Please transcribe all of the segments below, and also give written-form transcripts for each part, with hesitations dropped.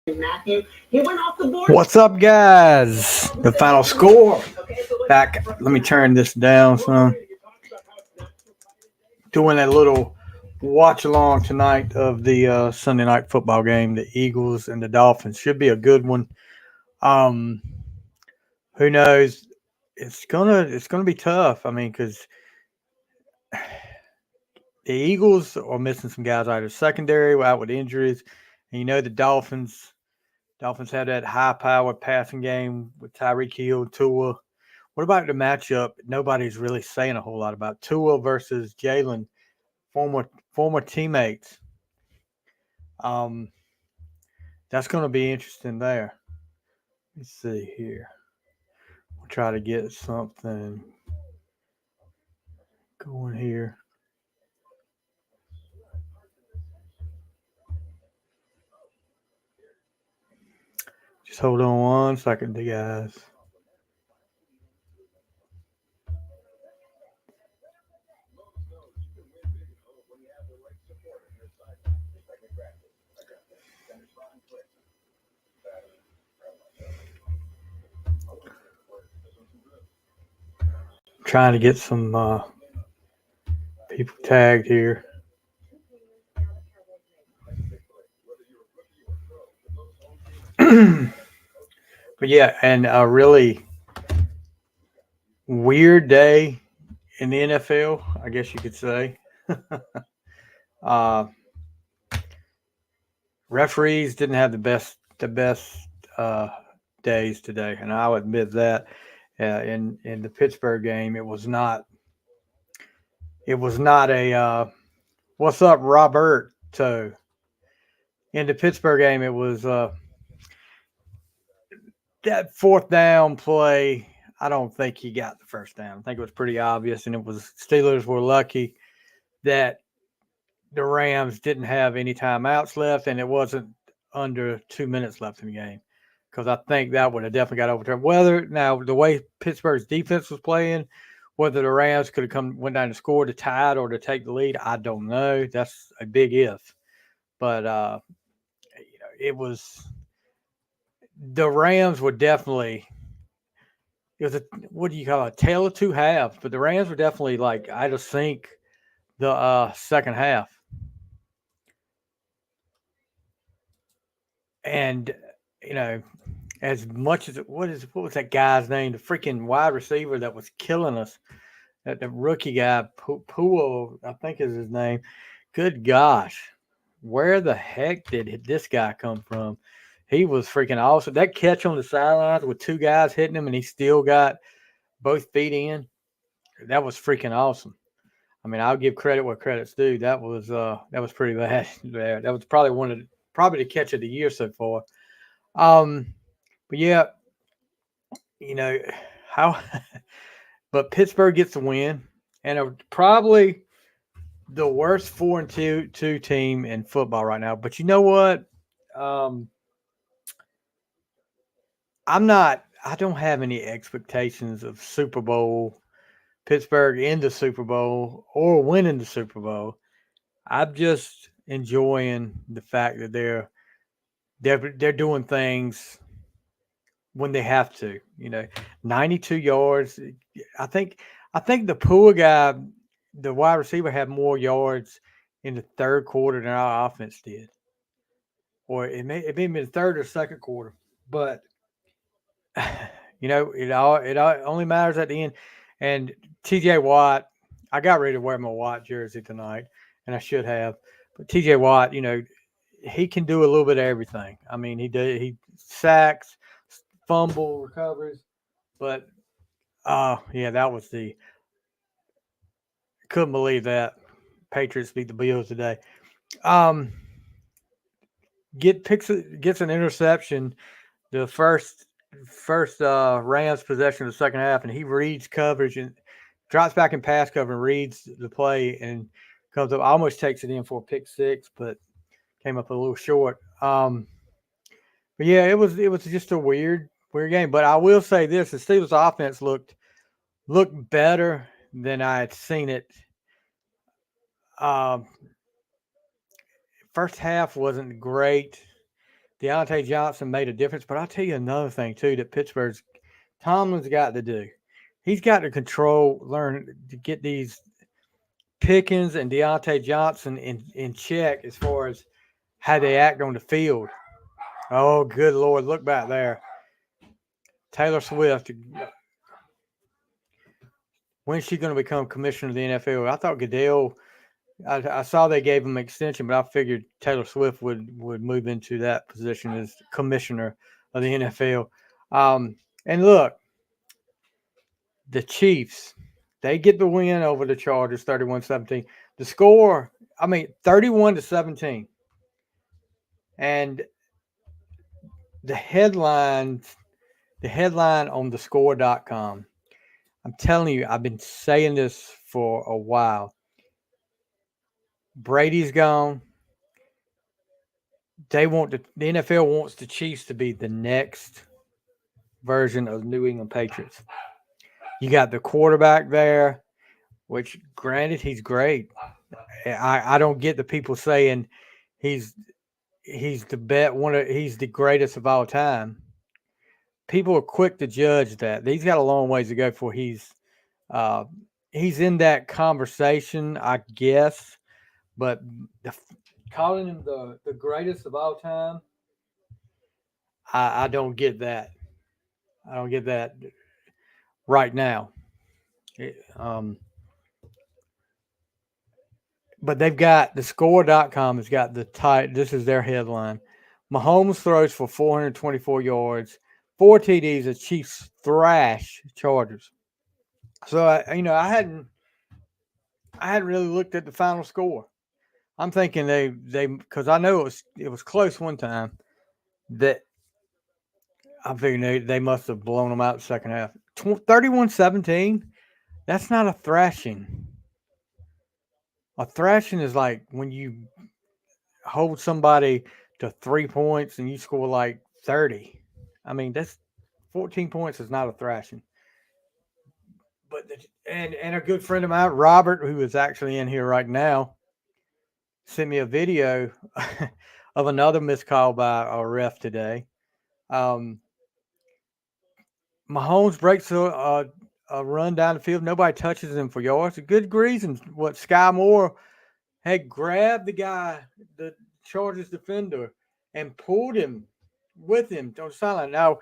Matthew, he went off the board. What's up, guys? The final score. Back. Let me turn this down some. Doing a little watch along tonight of the Sunday night football game. The Eagles and the Dolphins should be a good one. Um, who knows? It's gonna be tough. I mean, because the Eagles are missing some guys out of secondary, out with injuries, and the Dolphins. Dolphins have that high-powered passing game with Tyreek Hill, Tua. What about the matchup? Nobody's really saying a whole lot about Tua versus Jalen, former teammates. Um, that's going to be interesting there. Let's see here. We'll try to get something going here. Just hold on one second, guys. Trying to get some people tagged here. But yeah, and a really weird day in the NFL, I guess you could say. uh, Referees didn't have the best uh, days today, and I'll admit that. In the Pittsburgh game, it was not a what's up, Robert. So in the Pittsburgh game, it was that fourth down play. I don't think he got the first down. I think it was pretty obvious, and it was Steelers were lucky that the Rams didn't have any timeouts left, and it wasn't under 2 minutes left in the game because I think that would have definitely got overturned. Whether now the way Pittsburgh's defense was playing, whether the Rams could have went down to score to tie it or to take the lead, I don't know. That's a big if, but it was the Rams were definitely. It was a what do you call it? A tale of two halves, but the Rams were definitely like I just think the second half. And you know, as much as what was that guy's name? The freaking wide receiver that was killing us. That the rookie guy, Puo, I think is his name. Good gosh, where the heck did this guy come from? He was freaking awesome. That catch on the sidelines with two guys hitting him, and he still got both feet in. That was freaking awesome. I mean, I'll give credit where credit's due. That was pretty bad there. That was probably the catch of the year so far. Um, but yeah, you know how, but Pittsburgh gets the win, and probably the worst 4-2 team in football right now. But you know what? Um, I'm not. I don't have any expectations of Super Bowl Pittsburgh in the Super Bowl or winning the Super Bowl. I'm just enjoying the fact that they're doing things when they have to. 92 yards. I think I think the Pua guy, the wide receiver, had more yards in the third quarter than our offense did, or it may have been the third or second quarter. But it all only matters at the end. And T.J. Watt, I got ready to wear my Watt jersey tonight, and I should have. But T.J. Watt, he can do a little bit of everything. I mean, he sacks, fumble, recovers, but yeah, that was the couldn't believe that Patriots beat the Bills today. Um, gets an interception the first Rams possession of the second half, and he reads coverage and drops back in pass cover and reads the play and comes up. Almost takes it in for a pick six, but came up a little short. But yeah, it was just a weird game. But I will say this: the Steelers' offense looked better than I had seen it. Um, First half wasn't great. Deontay Johnson made a difference. But I'll tell you another thing too that Tomlin's got to do. He's got to learn to get these Pickens and Deontay Johnson in check as far as how they act on the field. Oh, good Lord. Look back there. Taylor Swift. When's she going to become commissioner of the NFL? I thought Goodell, I saw they gave him an extension, but I figured Taylor Swift would move into that position as commissioner of the NFL. And look, the Chiefs, they get the win over the Chargers 31-17. The score, 31-17. And the headline on thescore.com, I'm telling you, I've been saying this for a while. Brady's gone. The NFL wants the Chiefs to be the next version of New England Patriots. You got the quarterback there, which granted he's great. I don't get the people saying he's the he's the greatest of all time. People are quick to judge that. He's got a long ways to go before he's in that conversation, I guess. But calling him the greatest of all time, I don't get that. I don't get that right now. But they've got thescore.com has got this is their headline. Mahomes throws for 424 yards, 4 TDs, the Chiefs thrash Chargers. So I hadn't really looked at the final score. I'm thinking they because I know it was close one time that I'm figuring they must have blown them out the second half. 31-17, that's not a thrashing. A thrashing is like when you hold somebody to 3 points and you score like 30. That's 14 points is not a thrashing. But and a good friend of mine, Robert, who is actually in here right now, sent me a video of another missed call by a ref today. Mahomes breaks a run down the field. Nobody touches him for yards. A good reason. What Sky Moore had grabbed the Chargers defender, and pulled him with him on the sideline. Now,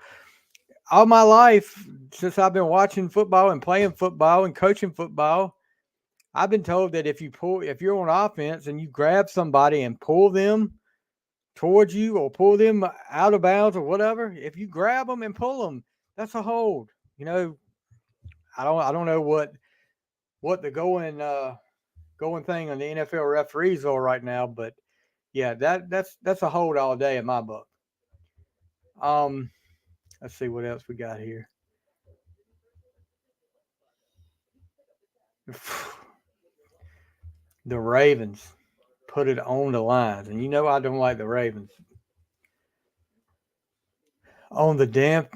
all my life, since I've been watching football and playing football and coaching football, I've been told that if you're on offense and you grab somebody and pull them towards you or pull them out of bounds or whatever, if you grab them and pull them, that's a hold. I don't know what the going thing on the NFL referees are right now, but yeah, that's a hold all day in my book. Let's see what else we got here. The Ravens put it on the lines, and I don't like the Ravens. On the damn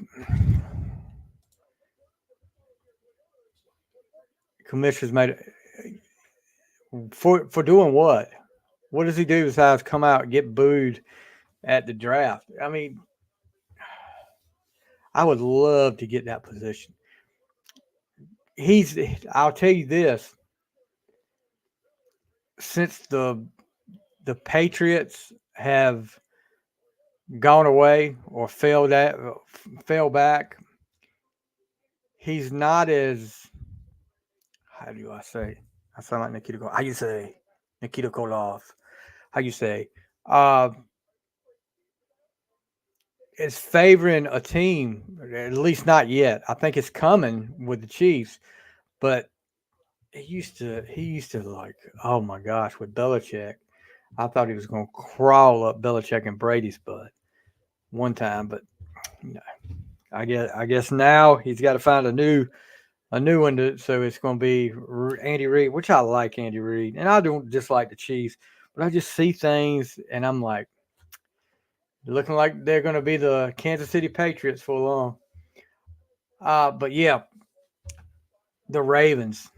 commissioners made it for doing what? What does he do besides come out and get booed at the draft? I would love to get that position. I'll tell you this. Since the Patriots have gone away or fell back, he's not as, how do I say? I sound like Nikita Koloff. How you say? Nikita Koloff. How you say? Is favoring a team, at least not yet. I think it's coming with the Chiefs, but he used to like, oh my gosh, with Belichick. I thought he was going to crawl up Belichick and Brady's butt one time, but I guess now he's got to find a new one. So it's going to be Andy Reid, which I like Andy Reid, and I don't dislike the Chiefs, but I just see things and I'm like, looking like they're going to be the Kansas City Patriots for long. But yeah, the Ravens,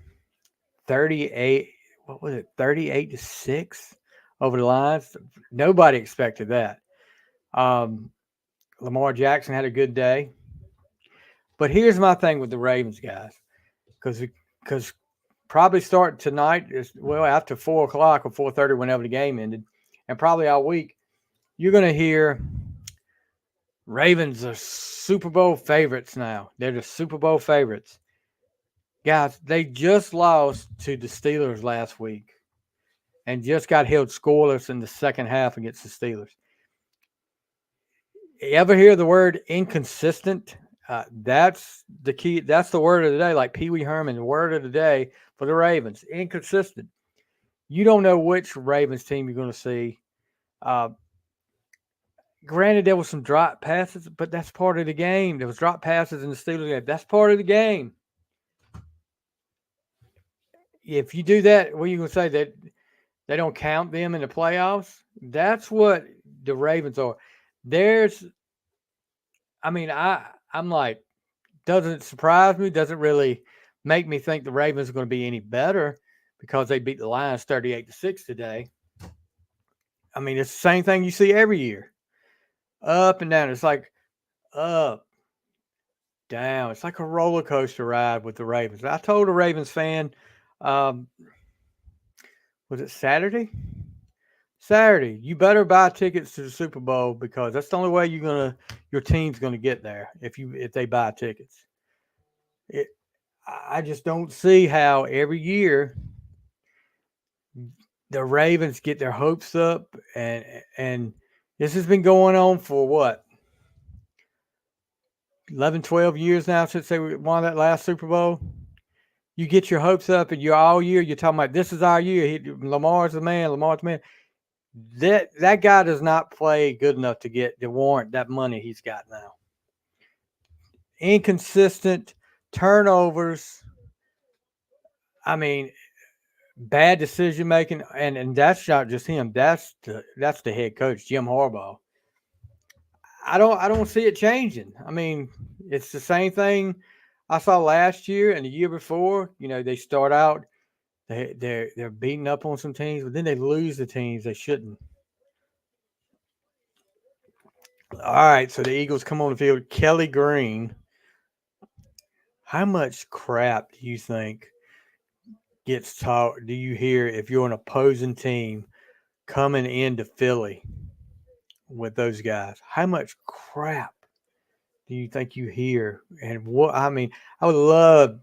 38. What was it? 38-6 over the Lions. Nobody expected that. Um, Lamar Jackson had a good day. But here's my thing with the Ravens guys, because probably start tonight is well after 4 o'clock or 4:30 whenever the game ended, and probably all week you're going to hear Ravens are Super Bowl favorites now. They're the Super Bowl favorites. Guys, they just lost to the Steelers last week and just got held scoreless in the second half against the Steelers. You ever hear the word inconsistent? That's the key. That's the word of the day, like Pee Wee Herman, the word of the day for the Ravens. Inconsistent. You don't know which Ravens team you're going to see. Uh, Granted, there was some drop passes, but that's part of the game. There was drop passes in the Steelers game. That's part of the game. If you do that, what are you going to say that they don't count them in the playoffs? That's what the Ravens are. There's, I mean, I'm like, doesn't surprise me. Doesn't really make me think the Ravens are going to be any better because they beat the Lions 38-6 today. I mean, it's the same thing you see every year, up and down. It's like up, down. It's like a roller coaster ride with the Ravens. I told a Ravens fan, um, was it Saturday? Saturday, you better buy tickets to the Super Bowl because that's the only way your team's gonna get there if they buy tickets. It, I just don't see how every year the Ravens get their hopes up and this has been going on for what 11, 12 years now since they won that last Super Bowl. You get your hopes up and you're all year you're talking about this is our year. Lamar's the man. Lamar's the man. That guy does not play good enough to warrant that money he's got now. Inconsistent turnovers. I mean, bad decision making, and that's not just him. That's the head coach, Jim Harbaugh. I don't see it changing. I mean, it's the same thing I saw last year and the year before. They start out they're beating up on some teams, but then they lose the teams they shouldn't. All right, so the Eagles come on the field. Kelly Green. How much crap do you think gets taught? Do you hear if you're an opposing team coming into Philly with those guys? How much crap do you think you hear? And what I mean, I would love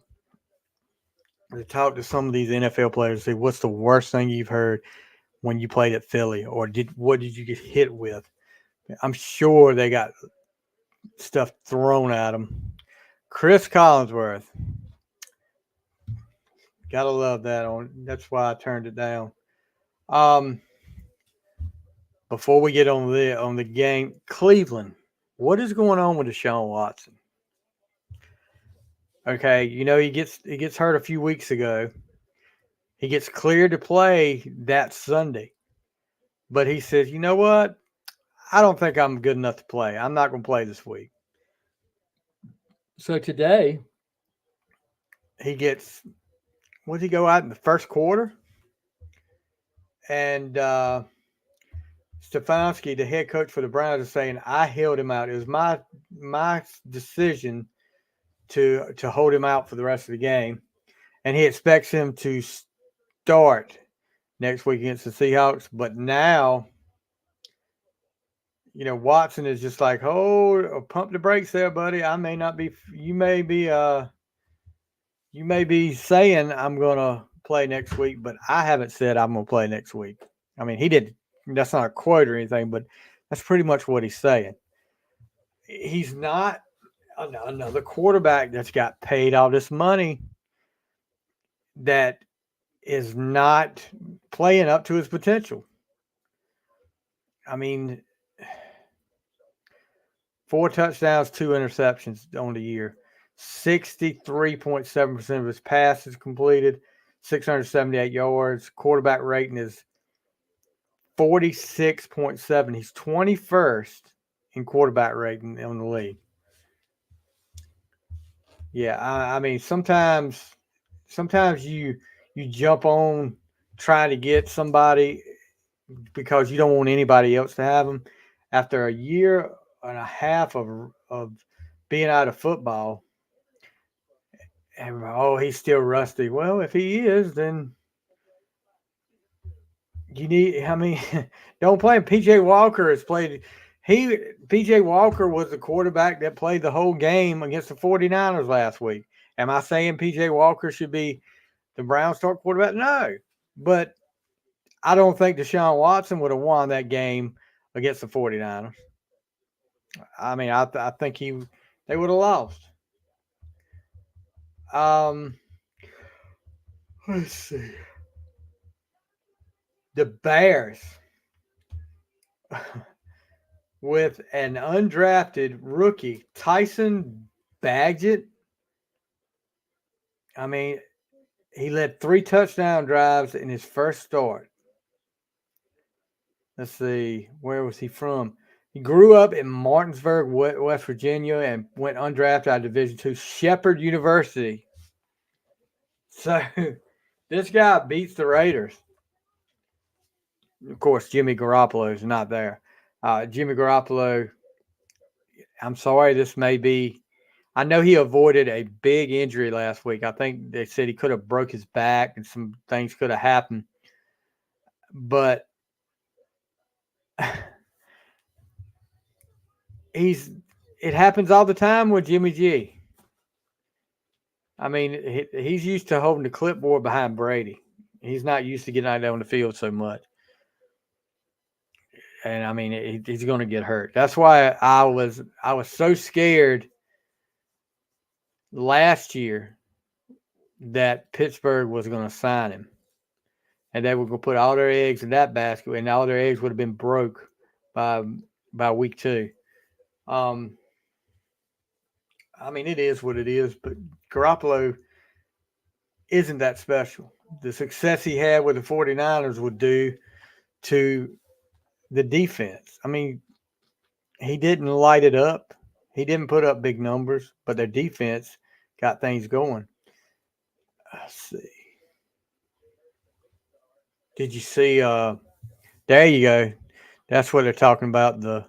to talk to some of these NFL players. See what's the worst thing you've heard when you played at Philly, or what did you get hit with? I'm sure they got stuff thrown at them. Chris Collinsworth, gotta love that. That's why I turned it down. Um, Before we get on the game, Cleveland, what is going on with Deshaun Watson? Okay, he gets hurt a few weeks ago. He gets cleared to play that Sunday, but he says, "You know what? I don't think I'm good enough to play. I'm not going to play this week." So today he gets what did he go out in the first quarter? And Stefanski, the head coach for the Browns, is saying I held him out. It was my decision to hold him out for the rest of the game, and he expects him to start next week against the Seahawks. But now, Watson is just like, hold, pump the brakes there, buddy. I may not be. You may be saying I'm gonna play next week, but I haven't said I'm gonna play next week. I mean, he did. That's not a quote or anything, but that's pretty much what he's saying. He's not another quarterback that's got paid all this money that is not playing up to his potential. I mean, 4 touchdowns, 2 interceptions on the year. 63.7% of his passes completed, 678 yards. Quarterback rating is 46.7. He's 21st in quarterback rating on the league. Yeah, I mean sometimes you jump on trying to get somebody because you don't want anybody else to have them. after a year and a half of being out of football. And, oh, he's still rusty. Well, if he is, then you need. I mean, don't play him. PJ Walker has played. PJ Walker was the quarterback that played the whole game against the 49ers last week. Am I saying PJ Walker should be the Browns start quarterback? No. But I don't think Deshaun Watson would have won that game against the 49ers. I mean, I think they would have lost. Um, let's see. The Bears with an undrafted rookie, Tyson Badgett. I mean, he led 3 touchdown drives in his first start. Let's see, where was he from? He grew up in Martinsburg, West Virginia, and went undrafted out of Division II Shepherd University. So this guy beats the Raiders. Of course, Jimmy Garoppolo is not there. Jimmy Garoppolo, I'm sorry, this may be. I know he avoided a big injury last week. I think they said he could have broke his back and some things could have happened. But it happens all the time with Jimmy G. I mean, he's used to holding the clipboard behind Brady. He's not used to getting out there on the field so much. And I mean, he's going to get hurt. That's why I was so scared last year that Pittsburgh was going to sign him, and they were going to put all their eggs in that basket, and all their eggs would have been broke by week 2. I mean, it is what it is, but Garoppolo isn't that special. The success he had with the 49ers would do to the defense. I mean, he didn't light it up. He didn't put up big numbers, but their defense got things going. Let's see. Did you see? There you go. That's what they're talking about. The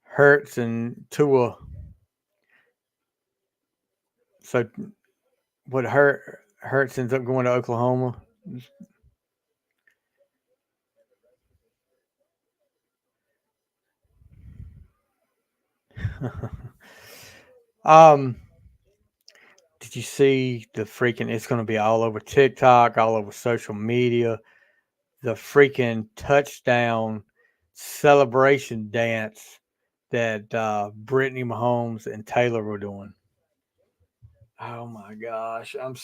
Hurts and Tua. So what Hurts ends up going to Oklahoma. Did you see the freaking? It's going to be all over TikTok, all over social media. The freaking touchdown celebration dance that Brittany Mahomes and Taylor were doing. Oh my gosh. I mean,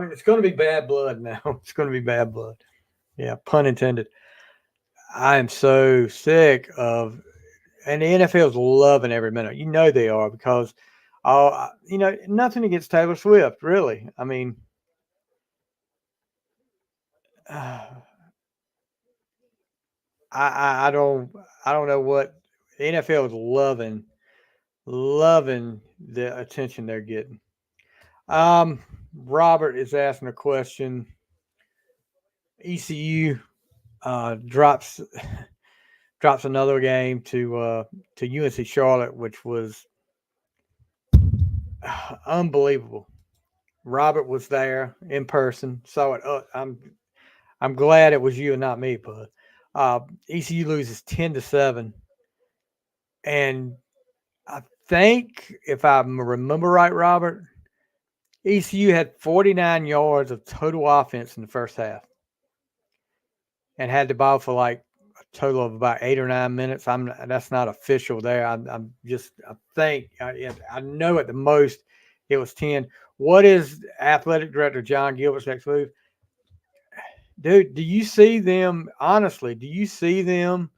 it's going to be bad blood now. It's going to be bad blood. Yeah, pun intended. I am so sick of, and the NFL's loving every minute. You know they are because, nothing against Taylor Swift, really. I mean, I don't know what the NFL is loving the attention they're getting. Robert is asking a question. ECU drops another game to UNC Charlotte, which was unbelievable. Robert was there in person, saw it. I'm glad it was you and not me, bud. ECU loses 10-7, and I think if I remember right, Robert, ECU had 49 yards of total offense in the first half, and had the ball for like a total of about 8 or 9 minutes. That's not official there. I think I know at the most it was 10. What is athletic director John Gilbert's next move? Dude, do you see them, honestly, do you see them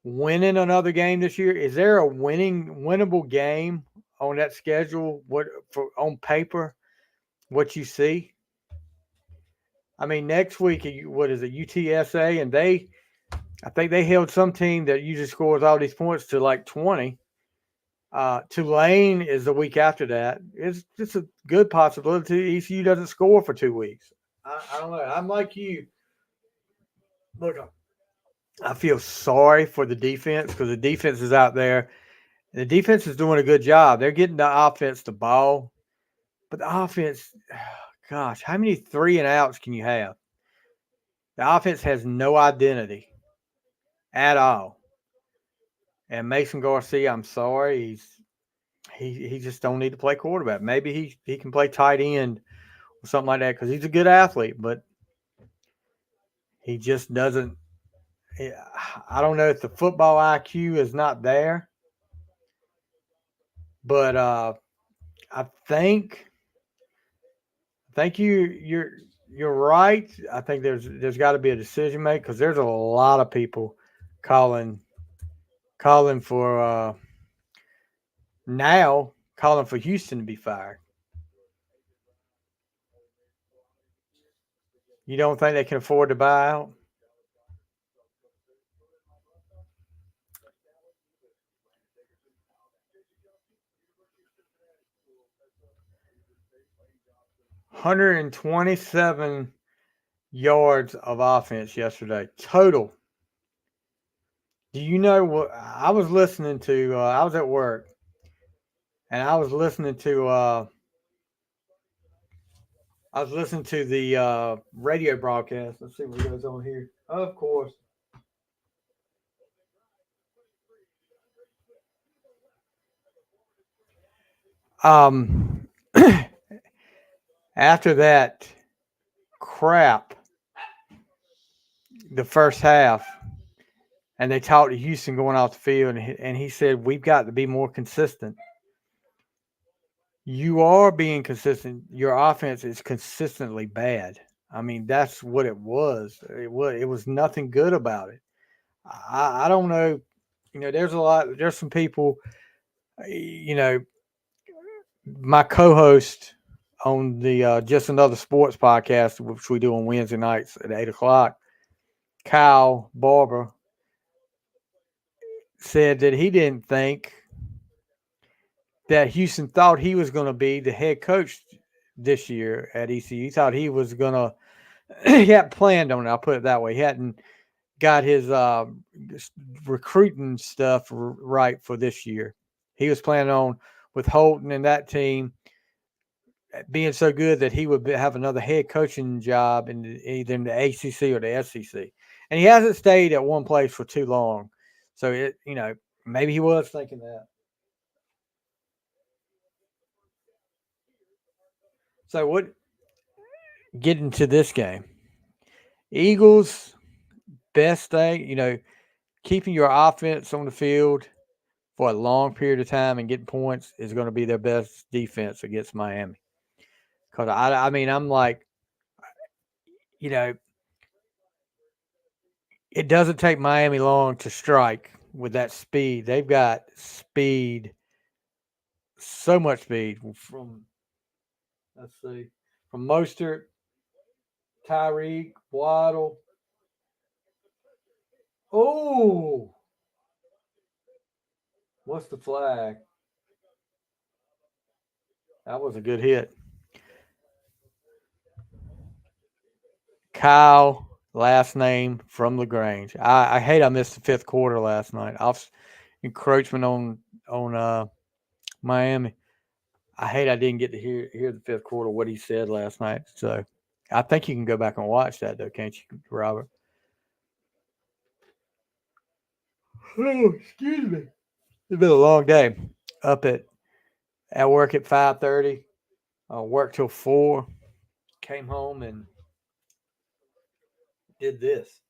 winning another game this year? Is there a winnable game on that schedule? On paper, what you see? I mean, next week, what is it, UTSA? And I think they held some team that usually scores all these points to like 20. Tulane is the week after that. It's just a good possibility ECU doesn't score for 2 weeks. I don't know. I'm like you. Look, I feel sorry for the defense because the defense is out there. The defense is doing a good job. They're getting the offense the ball, but the offense, gosh, how many 3-and-outs can you have? The offense has no identity at all. And Mason Garcia, I'm sorry, he just don't need to play quarterback. Maybe he can play tight end or something like that because he's a good athlete, but he just doesn't. I don't know if the football IQ is not there, but I think you're right. I think there's got to be a decision made because there's a lot of people calling calling for now calling for Houston to be fired. You don't think they can afford to buy out? 127 yards of offense yesterday total. Do you know what I was listening to? I was at work and I was listening to the radio broadcast. Let's see what goes on here. Of course. Um, after that crap, the first half, and they talked to Houston going off the field, and he said, "We've got to be more consistent." You are being consistent. Your offense is consistently bad. I mean, that's what it was. It was nothing good about it. I don't know. There's some people. You know, my co-host on the Just Another Sports podcast, which we do on Wednesday nights at 8 o'clock, Kyle Barber said that he didn't think that Houston thought he was going to be the head coach this year at ECU. He thought he was going to. He hadn't planned on it. I'll put it that way. He hadn't got his recruiting stuff right for this year. He was planning on with Holton and that team being so good that he would have another head coaching job in either in the ACC or the SEC. And he hasn't stayed at one place for too long. So maybe he was thinking that. So what getting to this game. Eagles best thing, keeping your offense on the field for a long period of time and getting points is going to be their best defense against Miami. Because I mean, I'm like, you know, it doesn't take Miami long to strike with that speed. They've got speed, so much speed from let's see, from Mostert, Tyreek, Waddle. Oh, what's the flag? That was a good hit. Kyle, last name from Lagrange. I hate I missed the fifth quarter last night. Off encroachment on Miami. I hate I didn't get to hear the fifth quarter what he said last night. So I think you can go back and watch that though, can't you, Robert? Oh, excuse me. It's been a long day. Up at work at 5:30. Worked till 4. Came home and did this.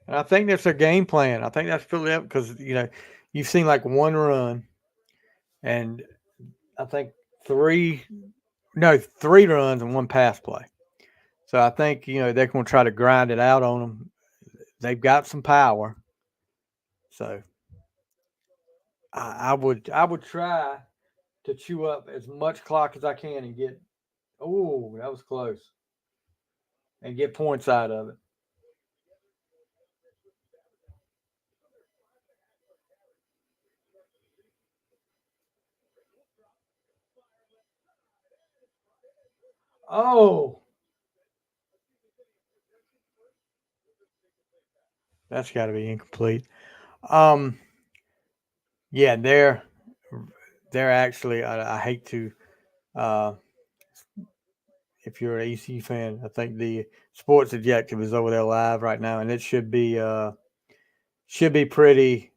And I think that's their game plan. I think that's really up because you've seen like one run and I think three no, 3 runs and 1 pass play. So I think, they're going to try to grind it out on them. They've got some power. So I would try to chew up as much clock as I can and get, oh, that was close, and get points out of it. Oh, that's got to be incomplete. Um, yeah, they're actually. I hate to. Uh, if you're an EC fan, I think the sports objective is over there live right now, and it should be pretty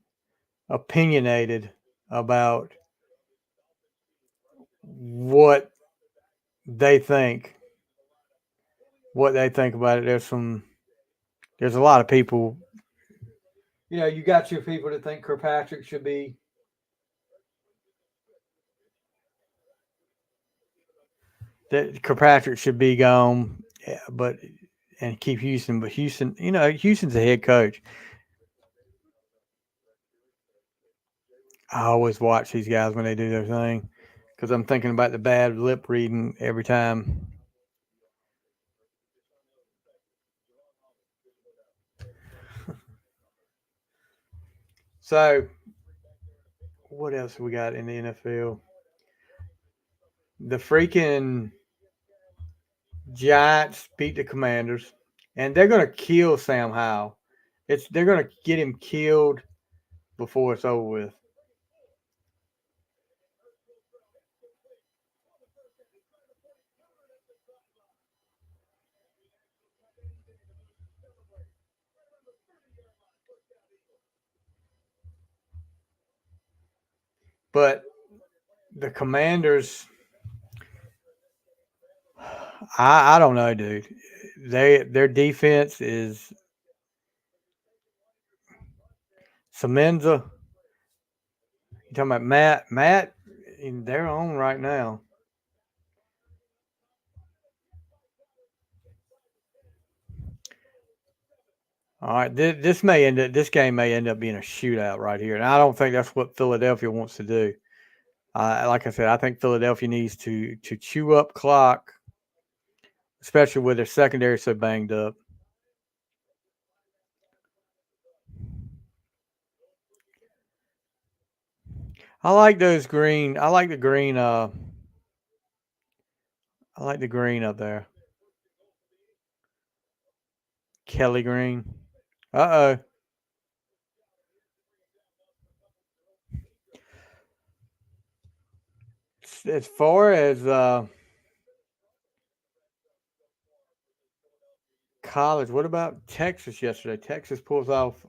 opinionated about what they think about it. There's a lot of people. You got your people that think Kirkpatrick should be gone, yeah, but and keep Houston. But Houston, Houston's a head coach. I always watch these guys when they do their thing because I'm thinking about the bad lip reading every time. So, what else we got in the NFL? The freaking Giants beat the Commanders, and they're gonna kill Sam Howell. They're gonna get him killed before it's over with. But the Commanders, I don't know, dude. Their defense is Semenza. You talking about Matt? They're on right now. All right, this game may end up being a shootout right here, and I don't think that's what Philadelphia wants to do. Like I said, I think Philadelphia needs to chew up clock, especially with their secondary so banged up. I like those green. I like the green. I like the green up there. Kelly Green. Uh oh. As far as college, what about Texas yesterday? Texas pulls off,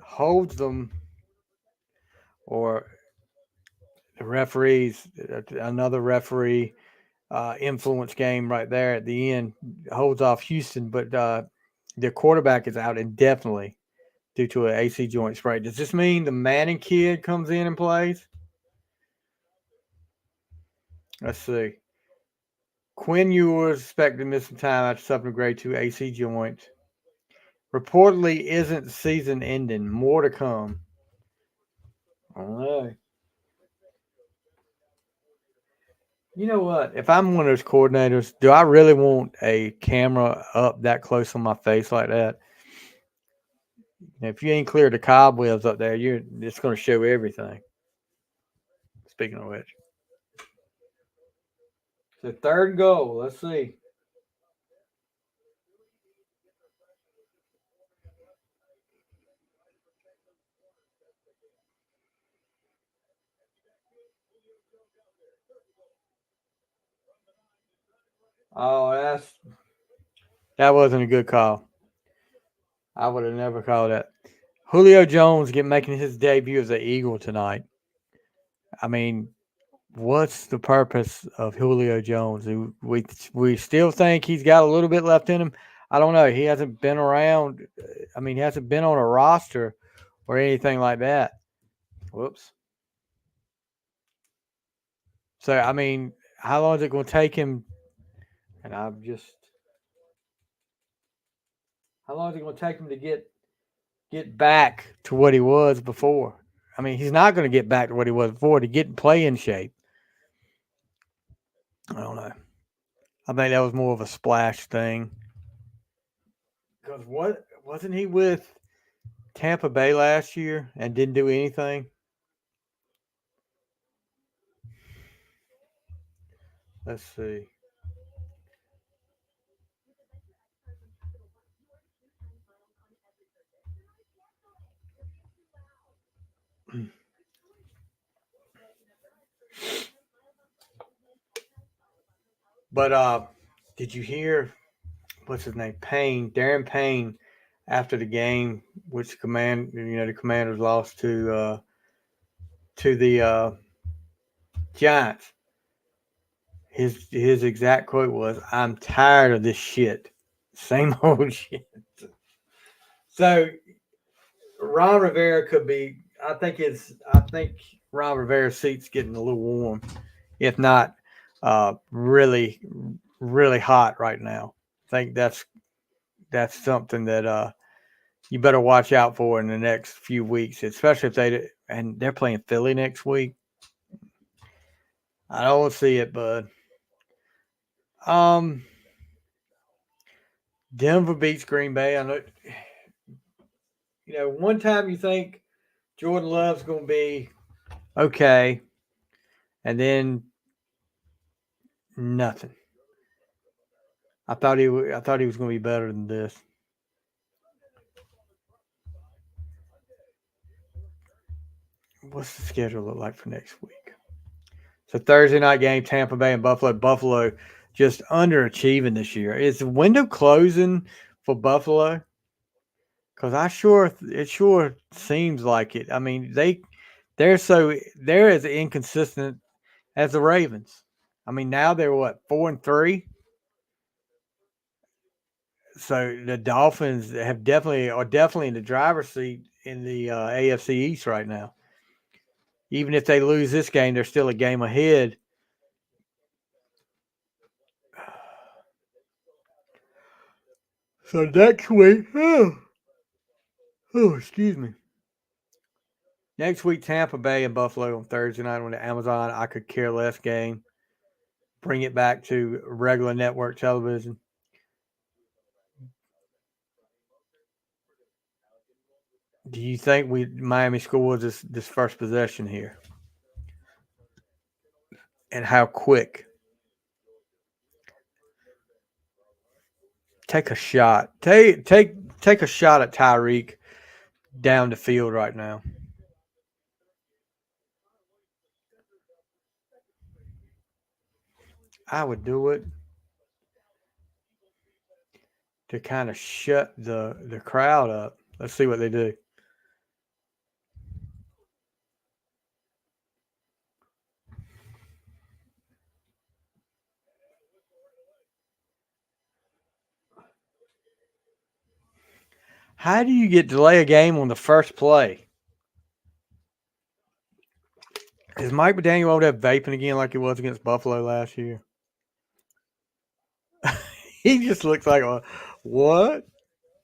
holds them, or the referees, another referee influence game right there at the end, holds off Houston, but the quarterback is out indefinitely due to an AC joint sprain. Does this mean the Manning kid comes in and plays? Let's see. Quinn Ewers expected to miss some time after suffering a grade 2 AC joint. Reportedly isn't season ending. More to come. I don't know. You know what? If I'm one of those coordinators, do I really want a camera up that close on my face like that? If you ain't cleared the cobwebs up there, it's going to show everything. Speaking of which, so third and goal. Let's see. Oh, that wasn't a good call. I would have never called that. Julio Jones making his debut as an Eagle tonight. I mean, what's the purpose of Julio Jones? We still think he's got a little bit left in him. I don't know. He hasn't been around. I mean, he hasn't been on a roster or anything like that. Whoops. So I mean, how long is it going to take him? And I'm just, how long is it going to take him to get back to what he was before? I mean, he's not going to get back to what he was before to get and play in shape. I don't know. I think that was more of a splash thing. Because what wasn't he with Tampa Bay last year and didn't do anything? Let's see. But did you hear what's his name? Payne, Darren Payne, after the game, which the Commanders lost to the Giants. His exact quote was, "I'm tired of this shit, same old shit." So Ron Rivera could be. I think Ron Rivera's seat's getting a little warm, if not really really hot right now. I think that's something that you better watch out for in the next few weeks, especially if they're playing Philly next week. I don't see it, bud. Um, Denver beats Green Bay. I know. One time you think Jordan Love's going to be okay, and then nothing. I thought he was going to be better than this. What's the schedule look like for next week? So Thursday night game, Tampa Bay and Buffalo. Buffalo just underachieving this year. Is the window closing for Buffalo? Because it sure seems like it. I mean, they're as inconsistent as the Ravens. I mean, now they're what 4-3. So the Dolphins are definitely in the driver's seat in the AFC East right now. Even if they lose this game, they're still a game ahead. So next week, excuse me. Next week, Tampa Bay and Buffalo on Thursday night on the Amazon. I could care less game. Bring it back to regular network television. Do you think Miami scores this first possession here? And how quick? Take a shot. Take a shot at Tyreek down the field right now. I would do it to kind of shut the crowd up. Let's see what they do. How do you get delay a game on the first play? Is Mike McDaniel over there vaping again like he was against Buffalo last year? He just looks like what?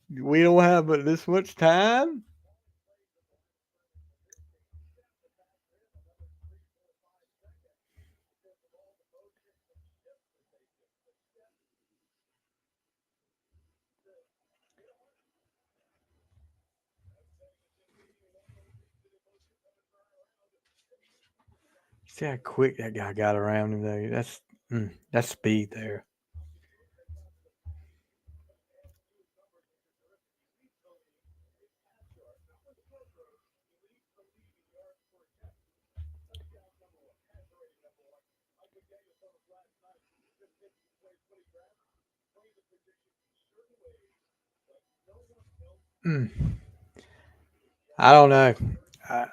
We don't have but this much time. See how quick that guy got around him though. That's speed there. Mm. I don't know. I,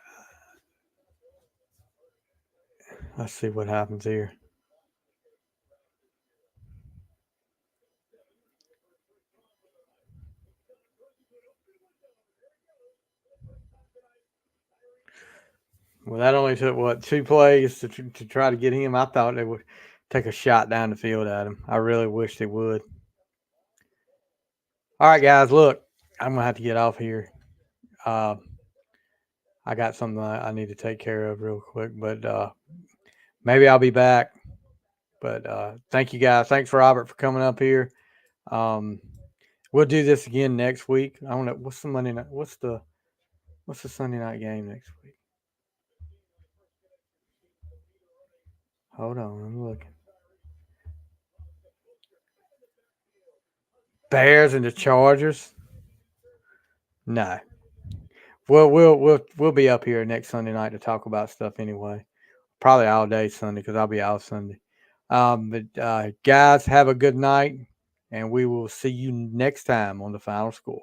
let's see what happens here. Well, that only took what 2 plays to try to get him. I thought they would take a shot down the field at him. I really wish they would. All right, guys. Look, I'm gonna have to get off here. Uh, I got something I need to take care of real quick, but maybe I'll be back. But thank you guys. Thanks, Robert, for coming up here. Um, we'll do this again next week. I don't know what's the Monday night. What's the Sunday night game next week? Hold on, I'm looking. Bears and the Chargers. No. We'll be up here next Sunday night to talk about stuff anyway. Probably all day Sunday because I'll be out Sunday. But guys, have a good night, and we will see you next time on the final score.